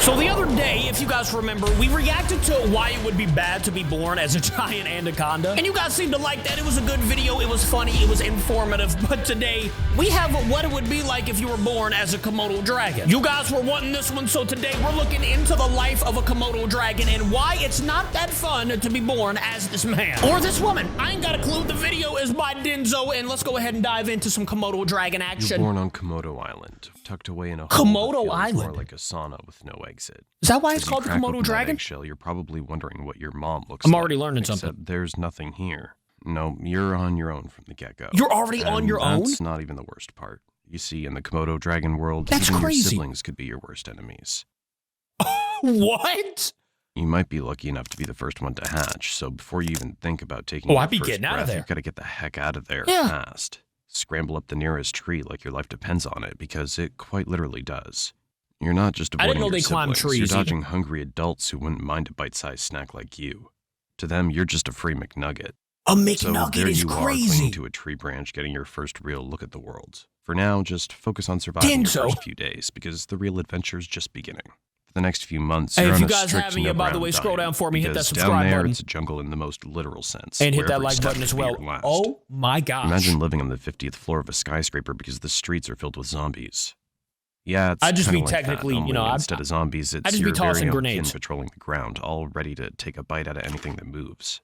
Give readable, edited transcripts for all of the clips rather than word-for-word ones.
So the other day, if you guys remember, we reacted to why it would be bad to be born as a giant anaconda. And you guys seemed to like that. It was a good video. It was funny. It was informative. But today, we have what it would be like if you were born as a Komodo dragon. You guys were wanting this one, so today we're looking into the life of a Komodo dragon and why it's not that fun to be born as this man or this woman. I ain't got a clue. The video is by Denzo, and let's go ahead and dive into some Komodo dragon action. You're born on Komodo Island, tucked away in a Komodo hole that feels Island? more like a sauna with no exit. Is that why it's As you called the crack Komodo open that dragon? eggshell, you're probably wondering what your mom looks I'm like. already learning except something. There's nothing here. No, you're on your own from the get-go. You're already on your own? That's not even the worst part. You see, in the Komodo dragon world, That's even crazy. your siblings could be your worst enemies. What? You might be lucky enough to be the first one to hatch, so before you even think about taking your I'd be first getting out of breath, there. You've got to get the heck out of there Yeah. fast. Scramble up the nearest tree like your life depends on it, because it quite literally does. You're not just I avoiding didn't know your they climbed siblings, trees you're either. dodging hungry adults who wouldn't mind a bite-sized snack like you. To them, you're just a free McNugget. A So McNugget there is you are, crazy. clinging to a tree branch, getting your first real look at the world. For now, just focus on surviving your Denzo. first few days, because the real adventure's just beginning. For the next few months, Hey, you're if on you a guys strict haven't yet, by the no-ground way, scroll diet, down for me, hit that because subscribe down there, button. it's a jungle in the most literal sense. And hit where that every like step button as could be well. your last. Oh my gosh. Imagine living on the 50th floor of a skyscraper because the streets are filled with zombies. Yeah, it's I'd just kinda be like technically, that, you know, only I'd- instead of zombies, it's I'd just be your tossing very own grenades. kin patrolling the ground, all ready to take a bite out of anything that moves.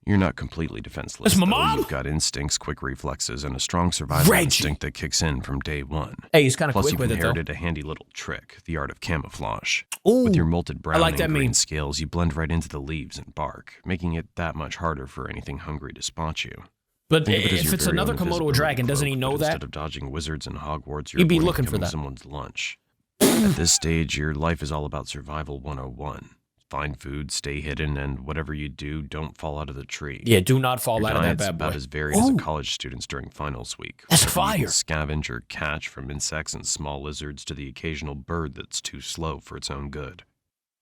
You're not completely defenseless. That's my though. mom? You've got instincts, quick reflexes, and a strong survival Reggie. instinct that kicks in from day one. Hey, he's kind of Plus, quick you've with it, though. inherited a handy little trick, the art of camouflage. Ooh, With your molted brown like that and green meme. scales, you blend right into the leaves and bark, making it that much harder for anything hungry to spot you. but Think of it as if your it's very another own Komodo invisibility dragon, doesn't he cloak, know but that? Instead of dodging wizards and Hogwarts, you're He'd be avoiding looking for becoming that. someone's lunch. At this stage, your life is all about survival 101. Find food, stay hidden, and whatever you do, don't fall out of the tree. Yeah, do not fall Your out of that diet's bad about boy. as varied as Ooh. a college student's during finals week. That's whether you can fire. Scavenge or catch from insects and small lizards to the occasional bird that's too slow for its own good.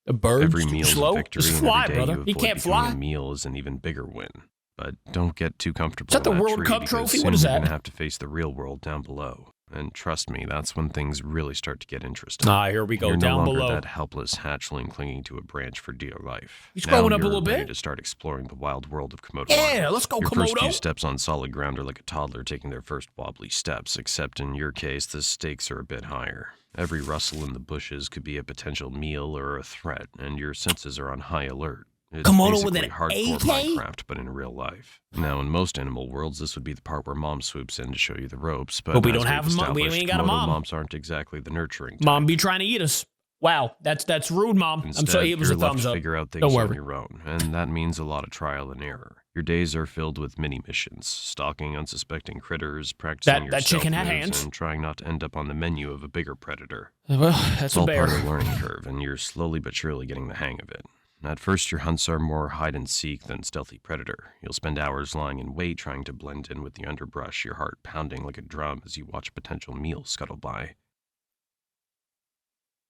A bird Every too meal's slow? a victory, Just and fly, every day brother. you He avoid can't becoming fly. a meal is an even bigger win. But don't get too comfortable. Is that the in World tree, Cup because trophy? soon What is you're that? gonna have to face the real world down below. And trust me, that's when things really start to get interesting. Ah, here we go, You're down no longer below. that helpless hatchling clinging to a branch for dear life. He's Now growing up a you're little ready bit. to start exploring the wild world of Komodo. Yeah, Island. let's go, Your first few Komodo. steps on solid ground are like a toddler taking their first wobbly steps, except in your case, the stakes are a bit higher. Every rustle in the bushes could be a potential meal or a threat, and your senses are on high alert. It's Komodo with basically an hardcore AK? Minecraft, but in real life. Now, in most animal worlds, this would be the part where mom swoops in to show you the ropes, But we as don't have we've a mom. We established, ain't got a Komodo mom. moms aren't exactly the nurturing type. Mom be trying to eat us. Wow, that's rude, Mom. Instead, I'm sorry, it was a you're left thumbs to up. figure out things Don't on worry. your own, and that means a lot of trial and error. Your days are filled with mini missions, stalking unsuspecting critters, practicing your That chicken stealth had moves, hands. and trying not to end up on the menu of a bigger predator. Well, It's that's a all bear. part of the learning curve, and you're slowly but surely getting the hang of it. At first, your hunts are more hide and seek than stealthy predator. You'll spend hours lying in wait, trying to blend in with the underbrush, your heart pounding like a drum as you watch a potential meal scuttle by.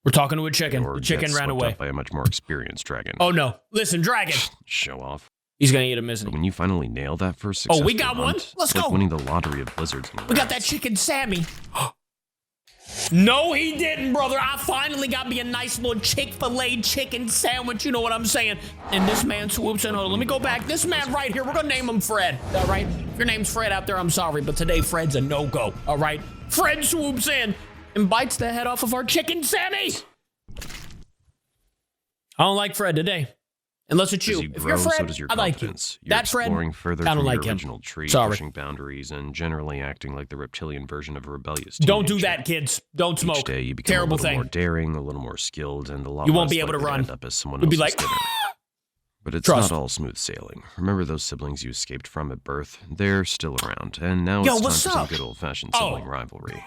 We're talking to a chicken. Or The get chicken ran swept away. up by a much more experienced dragon. Oh no! Listen, dragon. Show off. He's gonna eat him, But isn't he? when you finally nail that first Oh, successful we got one? hunt, Let's it's like go. winning the lottery of blizzards. And We got that rats. chicken Sammy. No, he didn't, brother. I finally got me a nice little Chick-fil-A chicken sandwich. You know what I'm saying? And this man swoops in. Hold on, let me go back. This man right here, we're gonna name him Fred. All right? If your name's Fred out there, I'm sorry, but today Fred's a no-go. All right? Fred swoops in and bites the head off of our chicken Sammy. I don't like Fred today. Unless it's As you. you If grow, you're Fred, so does your I like you. confidence. You're That Fred, exploring further I don't from like your him. original tree, Sorry. pushing boundaries, and generally acting like the reptilian version of a rebellious Don't do teenager. that, kids. Don't smoke. Each day you become Terrible a little thing. more daring, a little more skilled, and a lot You won't less be able to likely run. end up as someone You'll be else's like, dinner. But it's Trust. not all smooth sailing. Remember those siblings you escaped from at birth? They're still around, and now Yo, it's time what's for some up? good old-fashioned Oh. sibling rivalry.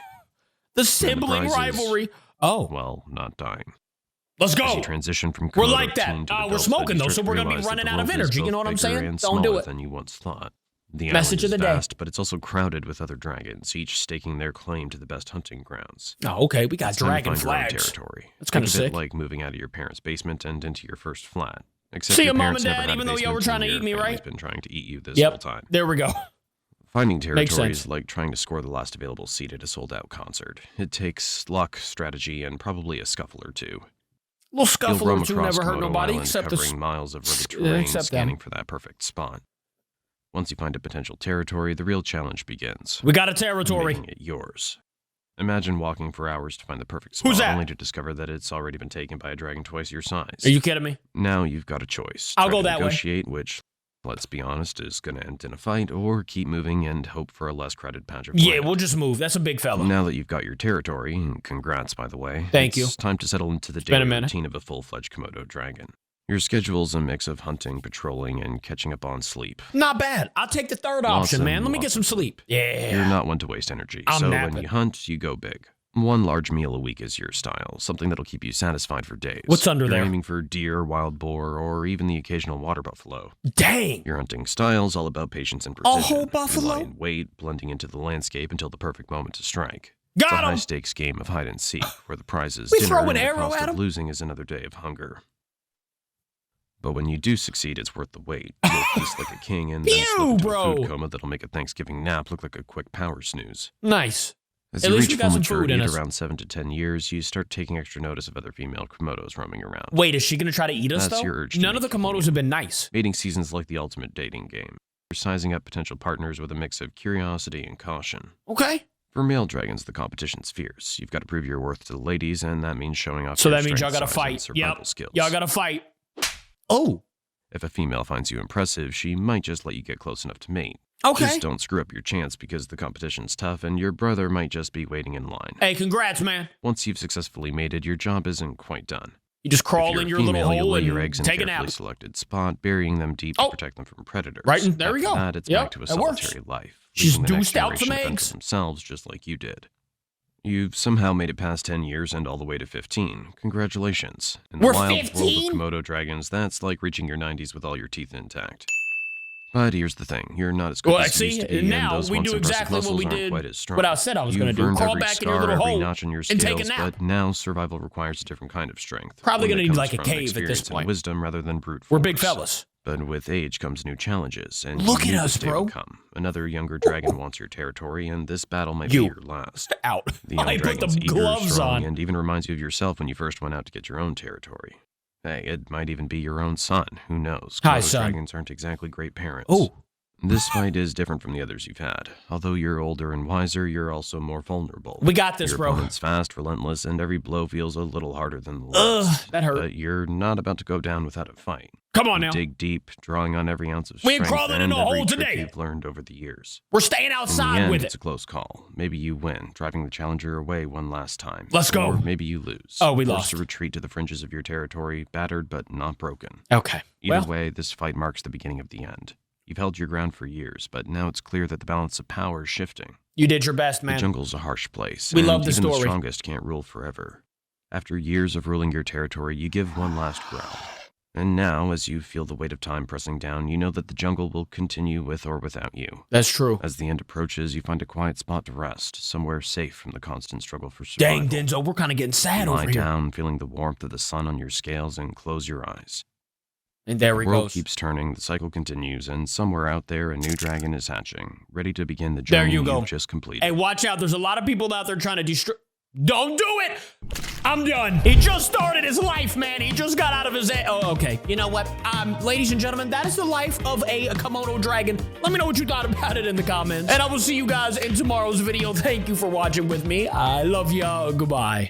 the sibling prize is- rivalry. Oh, Well, not dying. let's As go. you transition from We're Komodo like that. teen to the We're adult smoking, stage, though, you so we're gonna be realize that running the out of world is energy, you both know what I'm bigger saying? and Don't do smaller it. than you once thought. The Message island of the is day. vast, but it's also crowded with other dragons, each staking their claim to the best hunting grounds. Oh, okay. We got It's time to dragon find your own flags. territory. That's kinda Think of it sick. like moving out of your parents' basement and into your first flat. Except See your ya, Mom parents and never Dad, had a even though y'all were basement trying to and eat your me, family's right? been trying to eat you this whole Yep. time. There we go. Finding Makes territory sense. is like trying to score the last available seat at a sold-out concert. It takes luck, strategy, and probably a scuffle or two. Little scuffle You'll or roam two across never hurt Komodo nobody, Island, except covering this. miles of rugged terrain, except scanning them. for that perfect spot. Once you find a potential territory, the real challenge begins. We got a territory. Making it yours. Imagine walking for hours to find the perfect spot, Who's that? only to discover that it's already been taken by a dragon twice your size. Are you kidding me? Now you've got a choice. I'll Try go to that way. negotiate, which, let's be honest, is going to end in a fight, or keep moving and hope for a less crowded patch of Yeah, land. we'll just move. That's a big fella. Now that you've got your territory, and congrats, by the way, Thank you. it's time to settle into the been a daily minute. routine of a full-fledged Komodo dragon. Your schedule's a mix of hunting, patrolling, and catching up on sleep. Not bad. I'll take the third Lots option, and man. Let me get lots some of sleep. Yeah. You're not one to waste energy, I'm so napping. when you hunt, you go big. One large meal a week is your style, something that'll keep you satisfied for days. What's under You're there? aiming for deer, wild boar, or even the occasional water buffalo. Dang. Your hunting style's all about patience and A precision. whole You buffalo? lie in wait, blending into the landscape until the perfect moment to strike. It's a Got him. high-stakes game of hide and seek, where the prize is We dinner throw an and the arrow cost at of him? losing is another day of hunger. But when you do succeed, it's worth the wait. You'll feast like a king and then Pew, slip into bro. a food coma that'll make a Thanksgiving nap look like a quick power snooze. Nice. As At you least reach we got full some food maturity in at us. around 7 to 10 years, you start taking extra notice of other female Komodos roaming around. Wait, is she going to try to eat us, That's though? your urge to None of the make Komodos union. have been nice. Mating season's like the ultimate dating game. You're sizing up potential partners with a mix of curiosity and caution. Okay. For male dragons, the competition's fierce. You've got to prove your worth to the ladies, and that means showing off So your that means y'all strength, got to size, and fight. survival Yep. skills. Y'all got to fight. Oh. If a female finds you impressive, she might just let you get close enough to mate. Okay. Just don't screw up your chance because the competition's tough and your brother might just be waiting in line. Hey, congrats, man. Once you've successfully mated, your job isn't quite done. You just If crawl you're in a your female, little you'll hole lay your eggs and in a take a carefully nap. selected spot, burying them deep Oh. to protect them from predators. Right, and there we After go. That, it's Yep, back to a that works. solitary life. She's leaving the next deuced out some generation to fend for eggs. themselves just like you did. You've somehow made it past 10 years and all the way to 15. Congratulations. In the We're wild 15? world of Komodo dragons, that's like reaching your 90s with all your teeth intact. But here's the thing, you're not as good Well, as you see, used to be, now and those we once do impressive exactly what we muscles aren't did, quite as strong. what I said I was going to You've do. earned Crawl every back in your scar, little every hole notch on your and scales, take a nap. but now survival requires a different kind of strength. Probably one gonna that need, comes like, a from cave at this experience and point. wisdom rather than brute We're force. big fellas. But with age comes new challenges, and Look you at knew us, this day would bro. come. Another younger dragon wants your territory, and this battle might You. be your last. Out. The young I put dragon's the eager, gloves strong, on. and even reminds you of yourself when you first went out to get your own territory. Hey, it might even be your own son. Who knows? Hi, Komodo son. dragons aren't exactly great parents. Oh. This fight is different from the others you've had. Although you're older and wiser, you're also more vulnerable. We got this, Your bro. opponent's fast, relentless, and every blow feels a little harder than the Ugh, last. that hurt. But you're not about to go down without a fight. Come on You now. dig deep, drawing on every ounce of We ain't strength crawling and in a every hole trick today. you've learned over the years. We're staying In the outside end, with it's it. a close call. Maybe you win, driving the challenger away one last time. Let's go. Or maybe you lose. Oh, we forced lost. to retreat to the fringes of your territory, battered but not broken. Okay. Either Well, way, this fight marks the beginning of the end. You've held your ground for years, but now it's clear that the balance of power is shifting. you did your best, The man. jungle's a harsh place, We and love the even the story. strongest can't rule forever. After years of ruling your territory, you give one last growl. And now, as you feel the weight of time pressing down, you know that the jungle will continue with or without you. That's true. As the end approaches, you find a quiet spot to rest, somewhere safe from the constant struggle for survival. Dang, Denzo, we're kind of getting sad You lie over here. down, feeling the warmth of the sun on your scales, and close your eyes. And there The he world goes. keeps turning, the cycle continues, and somewhere out there, a new dragon is hatching, ready to begin the There journey you go. you've just completed. Hey, watch out. There's a lot of people out there trying to destroy. Don't do it. I'm done. He just started his life, man. He just got out of his. Oh, okay. You know what? Ladies and gentlemen, that is the life of a Komodo dragon. Let me know what you thought about it in the comments. And I will see you guys in tomorrow's video. Thank you for watching with me. I love y'all. Goodbye.